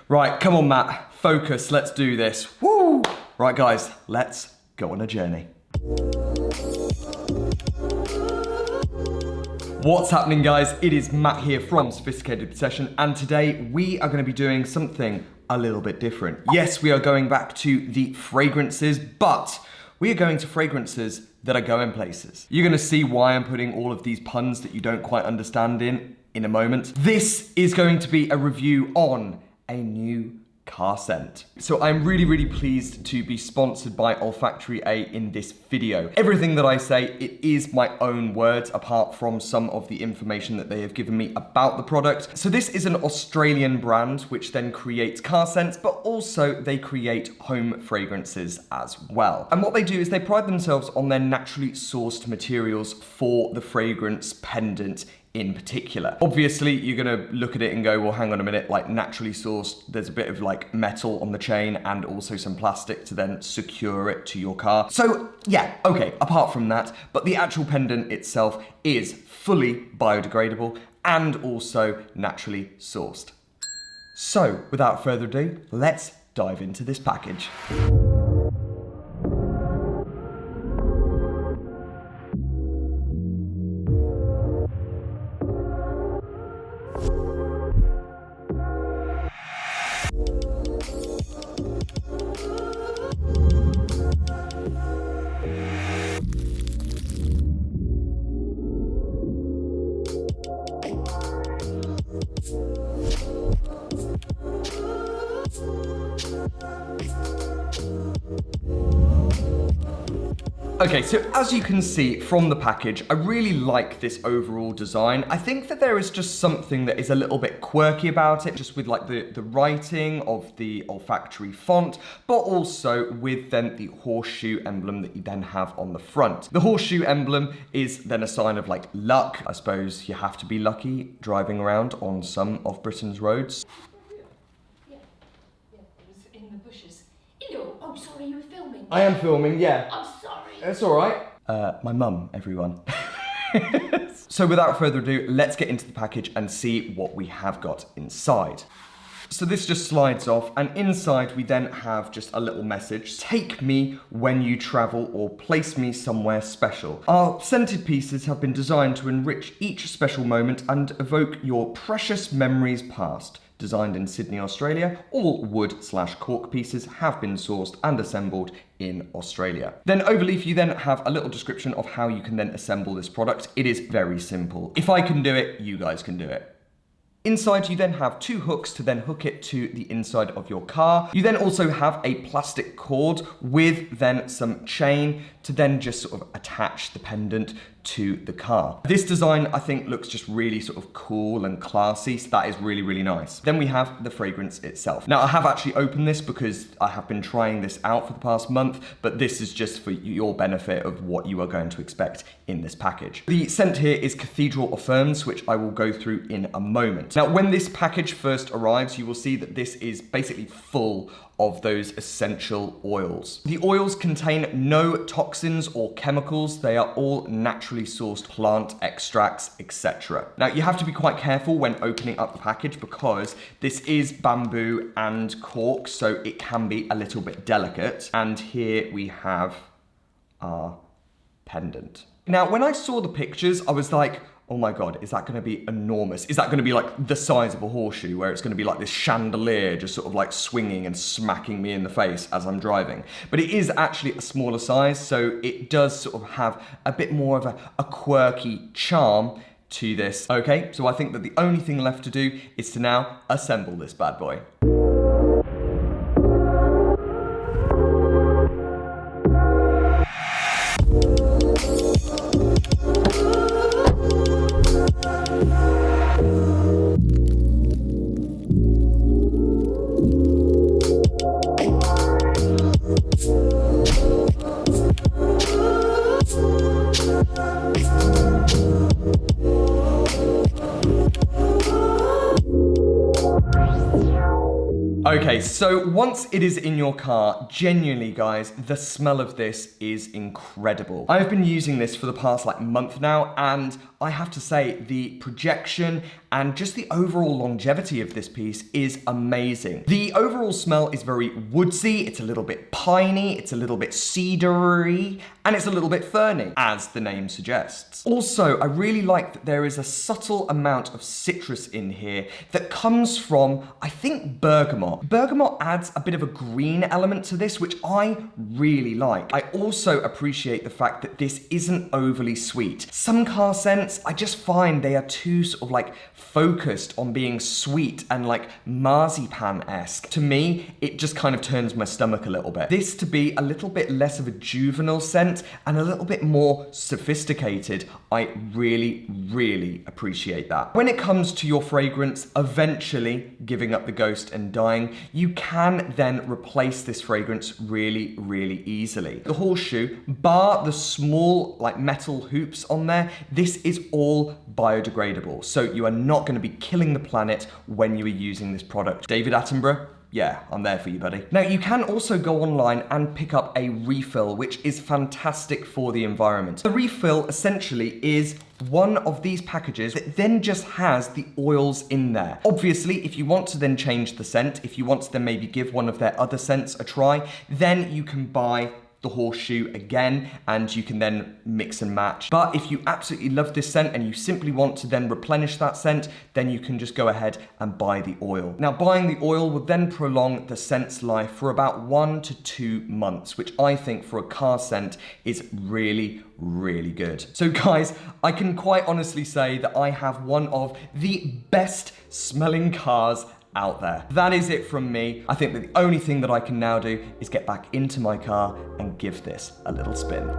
Right, come on, Matt. Focus, let's do this. Woo! Right, guys, let's go on a journey. What's happening, guys? It is Matt here from Sophisticated Obsession, and today we are going to be doing something a little bit different. Yes, we are going back to the fragrances, but we are going to fragrances that are going places. You're going to see why I'm putting all of these puns that you don't quite understand in a moment. This is going to be a review on a new car scent. So I'm really pleased to be sponsored by Olfactory A in this video. Everything that I say, it is my own words apart from some of the information that they have given me about the product. So this is an Australian brand which then creates car scents, but also they create home fragrances as well. And what they do is they pride themselves on their naturally sourced materials for the fragrance pendant in particular. Obviously, you're gonna look at it and go, well, hang on a minute, like naturally sourced, there's a bit of like metal on the chain and also some plastic to then secure it to your car. So yeah, okay, apart from that, but the actual pendant itself is fully biodegradable and also naturally sourced. So without further ado, let's dive into this package. Okay, so as you can see from the package, I really like this overall design. I think that there is just something that is a little bit quirky about it, just with like the writing of the olfactory font, but also with then the horseshoe emblem that you then have on the front. The horseshoe emblem is then a sign of like luck. I suppose you have to be lucky driving around on some of Britain's roads. Yeah, it was in the bushes. Ew, oh sorry, you were filming. I am filming, yeah. I'm sorry. It's all right. My mum, everyone. So without further ado, let's get into the package and see what we have got inside. So this just slides off, and inside we then have just a little message. Take me when you travel or place me somewhere special. Our scented pieces have been designed to enrich each special moment and evoke your precious memories past. Designed in Sydney, Australia, all wood/cork pieces have been sourced and assembled in Australia. Then overleaf, you then have a little description of how you can then assemble this product. It is very simple. If I can do it, you guys can do it. Inside, you then have two hooks to then hook it to the inside of your car. You then also have a plastic cord with then some chain to then just sort of attach the pendant to the car. This design, I think, looks just really sort of cool and classy, so that is really nice. Then we have the fragrance itself. Now, I have actually opened this because I have been trying this out for the past month, but this is just for your benefit of what you are going to expect in this package. The scent here is Cathedral of Ferns, which I will go through in a moment. Now, when this package first arrives, you will see that this is basically full of those essential oils. The oils contain no toxins or chemicals. They are all naturally sourced plant extracts, etc. Now, you have to be quite careful when opening up the package because this is bamboo and cork, so it can be a little bit delicate. And here we have our pendant. Now, when I saw the pictures, I was like, oh my God, is that gonna be enormous? Is that gonna be like the size of a horseshoe where it's gonna be like this chandelier just sort of like swinging and smacking me in the face as I'm driving? But it is actually a smaller size, so it does sort of have a bit more of a quirky charm to this. Okay, so I think that the only thing left to do is to now assemble this bad boy. Okay, so once it is in your car, genuinely guys, the smell of this is incredible. I've been using this for the past month now, and I have to say the projection and just the overall longevity of this piece is amazing. The overall smell is very woodsy, it's a little bit piney, it's a little bit cedary, and it's a little bit ferny, as the name suggests. Also, I really like that there is a subtle amount of citrus in here that comes from, I think, bergamot. Bergamot adds a bit of a green element to this, which I really like. I also appreciate the fact that this isn't overly sweet. Some car scents, I just find they are too sort of like focused on being sweet and like marzipan-esque. To me, it just kind of turns my stomach a little bit. This to be a little bit less of a juvenile scent and a little bit more sophisticated, I really, really appreciate that. When it comes to your fragrance eventually giving up the ghost and dying, you can then replace this fragrance really, really easily. The horseshoe, bar the small like metal hoops on there, this is all biodegradable. So you are not going to be killing the planet when you are using this product. David Attenborough, yeah, I'm there for you, buddy. Now, you can also go online and pick up a refill, which is fantastic for the environment. The refill essentially is one of these packages that then just has the oils in there. Obviously, if you want to then change the scent, if you want to then maybe give one of their other scents a try, then you can buy the horseshoe again and you can then mix and match. But if you absolutely love this scent and you simply want to then replenish that scent, then you can just go ahead and buy the oil. Now, buying the oil will then prolong the scent's life for about 1 to 2 months, which I think for a car scent is really, really good. So guys, I can quite honestly say that I have one of the best smelling cars out there. That is it from me. I think that the only thing that I can now do is get back into my car and give this a little spin.